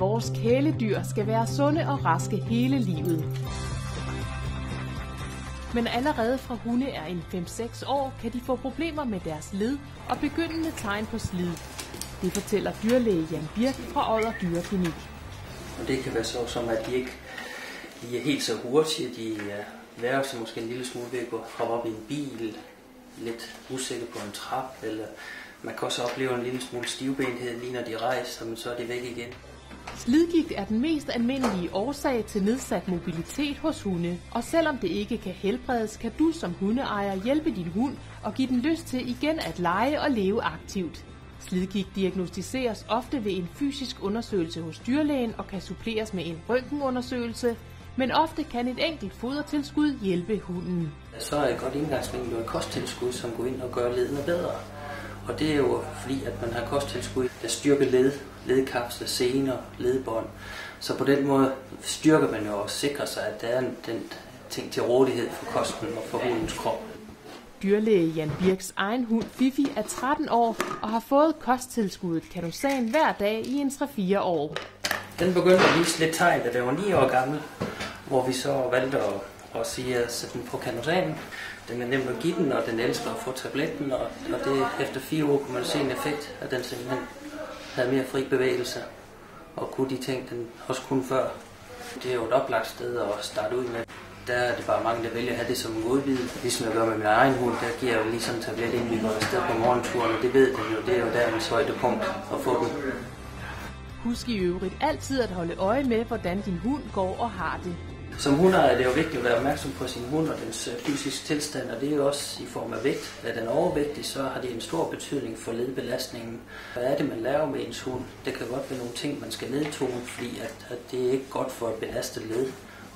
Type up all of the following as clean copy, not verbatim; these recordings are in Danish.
vores kæledyr skal være sunde og raske hele livet. Men allerede fra hunde er en 5-6 år, kan de få problemer med deres led og begyndende tegn på slid. Det fortæller dyrlæge Jan Birk fra Odder Dyreklinik. Og det kan være så, som at de ikke er helt så hurtige. De værker sig måske en lille smule ved at hoppe op i en bil, lidt usikker på en trap, eller man kan også opleve en lille smule stivbenhed, lige når de rejser, men så er de væk igen. Slidgigt er den mest almindelige årsag til nedsat mobilitet hos hunde, og selvom det ikke kan helbredes, kan du som hundeejer hjælpe din hund og give den lyst til igen at lege og leve aktivt. Slidgigt diagnosticeres ofte ved en fysisk undersøgelse hos dyrlægen og kan suppleres med en røntgenundersøgelse, men ofte kan et enkelt fodertilskud hjælpe hunden. Så er et godt indgangsvinkel et kosttilskud, som går ind og gør ledene bedre. Og det er jo fordi, at man har kosttilskud, der styrker ledkapsler, sener, ledbånd. Så på den måde styrker man jo og sikrer sig, at der er den ting til rådighed for kosten og for hundens krop. Dyrlæge Jan Birks egen hund Fifi er 13 år og har fået kosttilskuddet Cadosan hver dag i en 3-4 år. Den begyndte at vise lidt tegn, da den var 9 år gammel, hvor vi så valgte at sige at sætte den på Cadosan. Den er nemt at give den, og den elsker at få tabletten, og det efter 4 år kunne man se en effekt, at den simpelthen havde mere fri bevægelse og kunne de ting, den også kunne før. Det er jo et oplagt sted at starte ud med. Der er det bare mange, der vælger at have det som en godbid. Ligesom jeg gør med min egen hund, der giver jeg jo lige sådan en tablet, inden vi går afsted på morgenturen, og det ved den jo, det er jo der mit højdepunkt at få den. Husk i øvrigt altid at holde øje med, hvordan din hund går og har det. Som hundeejer er det jo vigtigt at være opmærksom på sin hund og dens fysiske tilstand, og det er jo også i form af vægt. Er den overvægtig, så har det en stor betydning for ledbelastningen. Hvad er det, man laver med ens hund? Det kan godt være nogle ting, man skal nedtone, fordi at det er ikke godt for et belastet led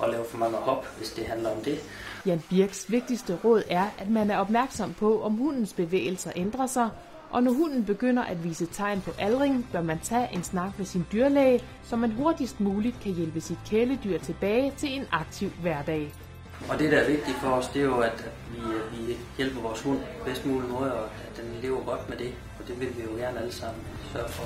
at lave for mange hop, hvis det handler om det. Jan Birks vigtigste råd er, at man er opmærksom på, om hundens bevægelser ændrer sig, og når hunden begynder at vise tegn på aldring, bør man tage en snak med sin dyrlæge, så man hurtigst muligt kan hjælpe sit kæledyr tilbage til en aktiv hverdag. Og det, der er vigtigt for os, det er jo, at vi hjælper vores hund på bedst mulig måde, og at den lever godt med det. Og det vil vi jo gerne alle sammen sørge for.